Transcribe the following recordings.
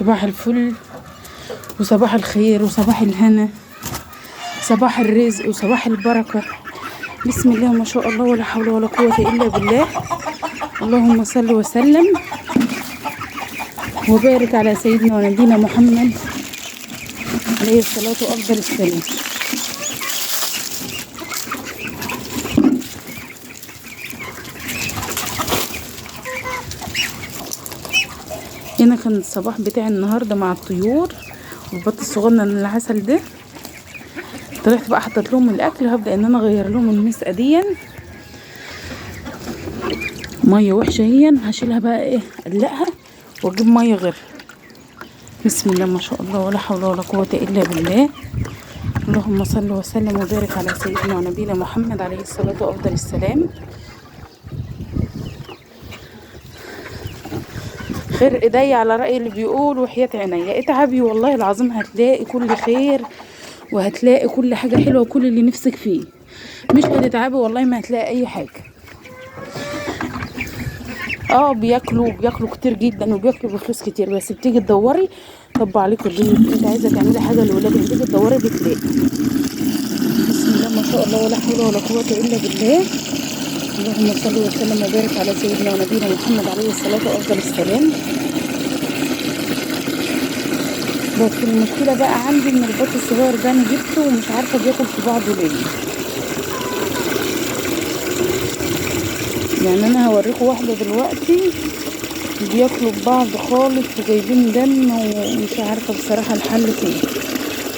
صباح الفل وصباح الخير وصباح الهنا، صباح الرزق وصباح البركة. بسم الله ما شاء الله ولا حول ولا قوة إلا بالله. اللهم صل وسلم وبارك على سيدنا ونبينا محمد عليه الصلاة وأفضل السلام. هنا كان الصباح بتاعي النهارده مع الطيور والبط الصغنن العسل ده. طلعت بقى حطيت لهم الاكل، هبدا ان انا اغير لهم المسقه دي. ميه وحشه هي، هشيلها بقى ايه، اقلقها واجيب ميه غيرها. بسم الله ما شاء الله ولا حول ولا قوه الا بالله. اللهم صل وسلم وبارك على سيدنا ونبينا محمد عليه الصلاه وافضل السلام. خير ايديا على رأي اللي بيقول وحياة عينيا. اتعبي والله العظيم هتلاقي كل خير وهتلاقي كل حاجة حلوة وكل اللي نفسك فيه. مش هتتعبي والله ما هتلاقي اي حاجة. بياكلوا كتير جدا وبياكلوا بفلوس كتير، بس بتيجي تدوري طب عليكم الدنيا. انت عايزة تعملي حاجة لولادك بتيجي تدوري بتلاقي. بسم الله ما شاء الله ولا حول ولا قوة الا بالله. اللهم صل وسلم وبارك على سيدنا ونبينا محمد عليه الصلاة وأفضل السلام. بس المشكلة بقى عندي ان البط الصغير ده انا جبته ومش عارفة بياكل في بعضه ليه. يعني انا هوريكم واحدة دلوقتي بياكلوا ببعض خالص وجايبين دم، ومش عارفة بصراحة الحل فين،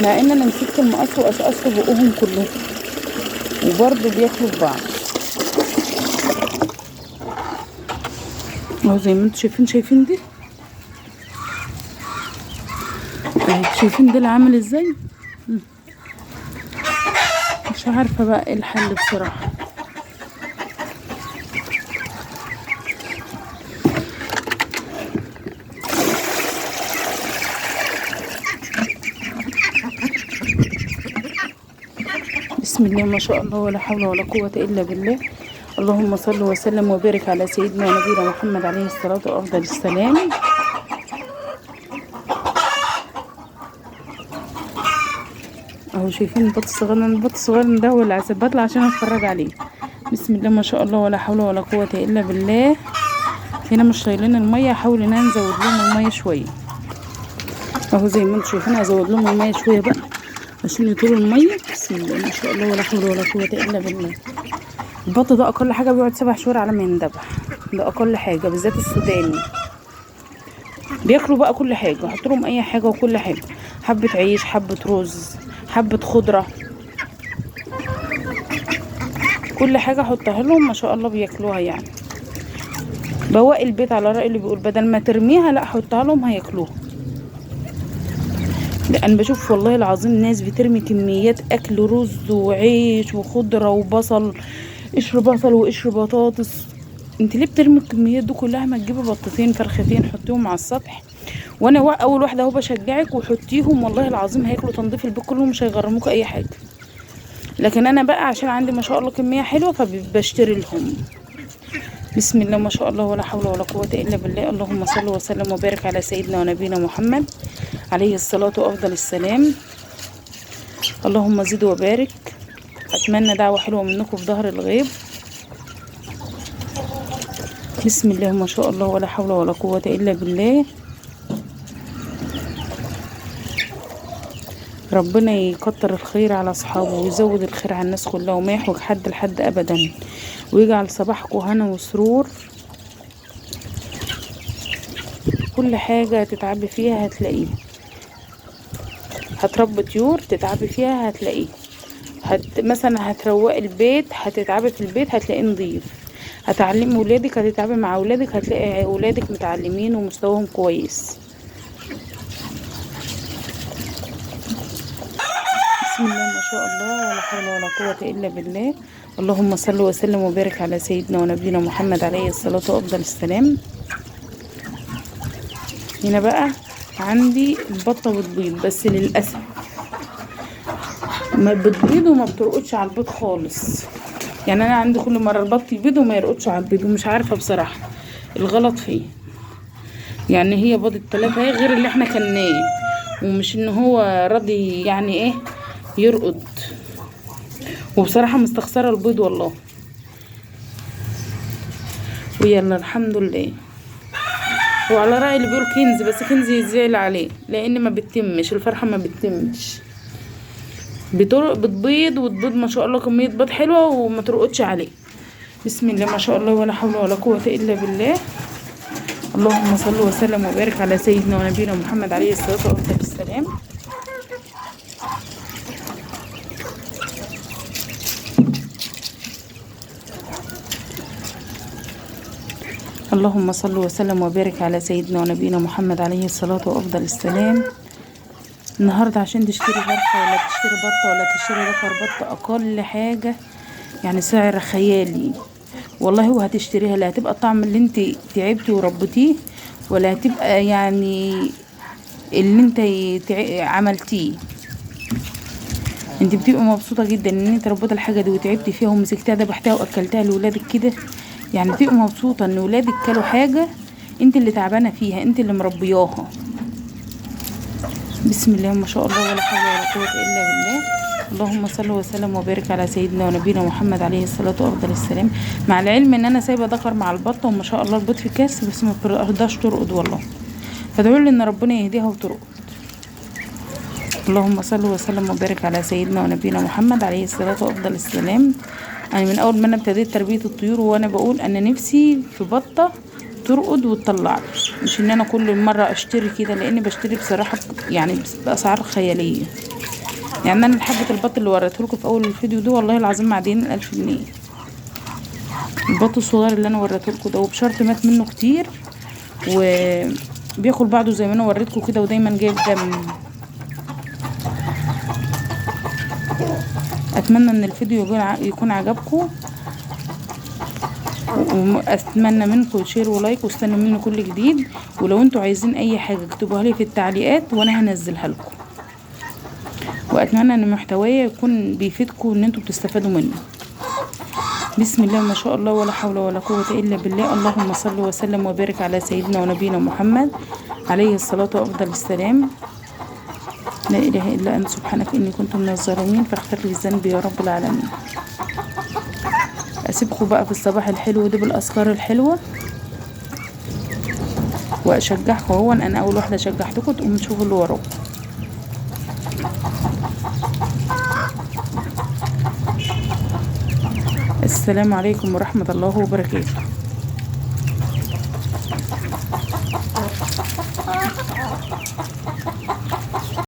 مع ان انا مسكت المقص وقصقصت بقهم كلهم وبرضه بياكلوا ببعض. اهو زي ما انتوا شايفين دي، شايفين ده عامل ازاي. مش عارفه بقى ايه الحل بصراحه. بسم الله ما شاء الله ولا حول ولا قوه الا بالله. اللهم صل وسلم وبارك على سيدنا ونبينا محمد عليه الصلاه وافضل السلام. اهو شايفين البط الصغير ده هو اللي عايز بطلع عشان اتفرج عليه. بسم الله ما شاء الله ولا حول ولا قوه الا بالله. هنا مش شايلين الميه، هحاول ان انا نزود لهم الميه شويه. اهو زي ما انتم شايفين هزود لهم الميه شويه بقى عشان يطولوا الميه. بسم الله ما شاء الله ولا حول ولا قوه الا بالله. البط ده اقل حاجه بيقعد 7 شهور على ما يندبح، ده اقل حاجه، بالذات السوداني. بياكلوا بقى كل حاجه، احط لهم اي حاجه وكل حاجه، حبه عيش، حبه رز، حبه خضره، كل حاجه احطها لهم ما شاء الله بياكلوها. يعني بواقي البيت على رأي اللي بيقول بدل ما ترميها لا احطها لهم هياكلوها. لان بشوف والله العظيم ناس بترمي كميات اكل، رز وعيش وخضره وبصل، قشر بصل وقشر بطاطس. انت ليه بترمي الكميات دي كلها؟ ما تجيبي بطتين فرختين حطيهم على السطح، وانا اول واحده اهو بشجعك وحطيهم، والله العظيم هياكلوا تنظيف البيت كله، مش هيغرموك اي حاجه. لكن انا بقى عشان عندي ما شاء الله كميه حلوه فبشتري لهم. بسم الله ما شاء الله ولا حول ولا قوه الا بالله. اللهم صل وسلم وبارك على سيدنا ونبينا محمد عليه الصلاه وافضل السلام. اللهم زد وبارك. اتمنى دعوه حلوه منكم في ظهر الغيب. بسم الله ما شاء الله ولا حول ولا قوه الا بالله. ربنا يكتر الخير على اصحابه ويزود الخير على الناس كلها وما يحوج حد لحد ابدا، ويجعل صباحكم هنا وسرور. كل حاجه تتعبي فيها هتلاقيه. هتربي طيور تتعبي فيها هتلاقيه. مثلا هتروقي البيت هتتعبي في البيت هتلاقيه نظيف. هتعلمي ولادك هتتعبي مع ولادك هتلاقي ولادك متعلمين ومستواهم كويس. بسم الله ما شاء الله ولا حول ولا قوة إلا بالله. اللهم صل وسلم وبارك على سيدنا ونبينا محمد عليه الصلاة وأفضل السلام. هنا بقى عندي البطة بتبيض، بس للأسف ما بتبيض وما بترقدش على البيض خالص. يعني أنا عندي كل مرة البط يبيض وما يرقدش على البيض، ومش عارفة بصراحة الغلط فيه. يعني هي بيضة 3 اهي غير اللي احنا كلناه، ومش ان هو راضي يعني ايه يرقد. وبصراحة مستخسرة البيض والله. ويلا الحمد لله. وعلى رأي اللي بيقول كنز، بس كنز يزعل عليه لان ما بتتمش الفرحة، ما بتتمش. بتبيض وتبيض ما شاء الله كمية بيض حلوة وما ترقدش عليه. بسم الله ما شاء الله، ولا حول ولا قوة الا بالله. اللهم صل وسلم وبارك على سيدنا ونبينا محمد عليه الصلاة والسلام. اللهم صل وسلم وبارك على سيدنا ونبينا محمد عليه الصلاة وأفضل السلام. النهاردة عشان تشتري فرخة ولا تشتري بطة ولا تشتري ذكر بطة أقل حاجة يعني سعر خيالي والله. وهتشتريها لا هتبقى الطعم اللي انت تعبتي وربتيه، ولا هتبقى يعني اللي انت عملتيه. انت بتبقى مبسوطة جدا ان انت ربيت الحاجة دي وتعبتي فيها ومسكتها ذبحتها واكلتها لولادك كده. يعني بتبقى مبسوطة ان ولادك كلوا حاجة انت اللي تعبانة فيها، انت اللي مربياها. بسم الله ما شاء الله، ولا حول ولا قوة الا بالله. اللهم صل وسلم وبارك على سيدنا ونبينا محمد عليه الصلاة وافضل السلام. مع العلم ان انا سايبة ذكر مع البطة وما شاء الله البيض في كاس، بس ما بترضاش ترقد والله. فادعوا لي ان ربنا يهديها وترقد. اللهم صل وسلم وبارك على سيدنا ونبينا محمد عليه الصلاة وافضل السلام. يعني من اول ما انا ابتديت تربية الطيور وانا بقول انا نفسي في بطة ترقد وتطلع، مش ان انا كل مرة اشتري كده، لاني بشتري بصراحة يعني باسعار خيالية. يعني انا حبة البط اللي وريته لكم في اول الفيديو ده والله العظيم معديين 1000 جنيه. البط الصغير اللي انا وريته لكم ده، وبشرط مات منه كتير وبياكل بعضه زي ما انا وريتكم كده، ودايما جايب دم. اتمنى ان الفيديو يكون عجبكم، واتمنى منكم شير ولايك، واستنوا مني كل جديد. ولو انتوا عايزين اي حاجه اكتبوها لي في التعليقات وانا هنزلها لكم. واتمنى ان محتوايا يكون بيفيدكم ان انتوا بتستفادوا منه. بسم الله ما شاء الله، ولا حول ولا قوه الا بالله. اللهم صل وسلم وبارك على سيدنا ونبينا محمد عليه الصلاه وافضل السلام. لا اله الا انت سبحانك اني كنت من الظالمين، فاغفر لي ذنبي يا رب العالمين. اسيبكم بقى في الصباح الحلو ده بالاذكار الحلوه، واشجعكم. هو انا اول واحده شجعتكم تقوموا تشوفوا اللي وراكم. السلام عليكم ورحمه الله وبركاته.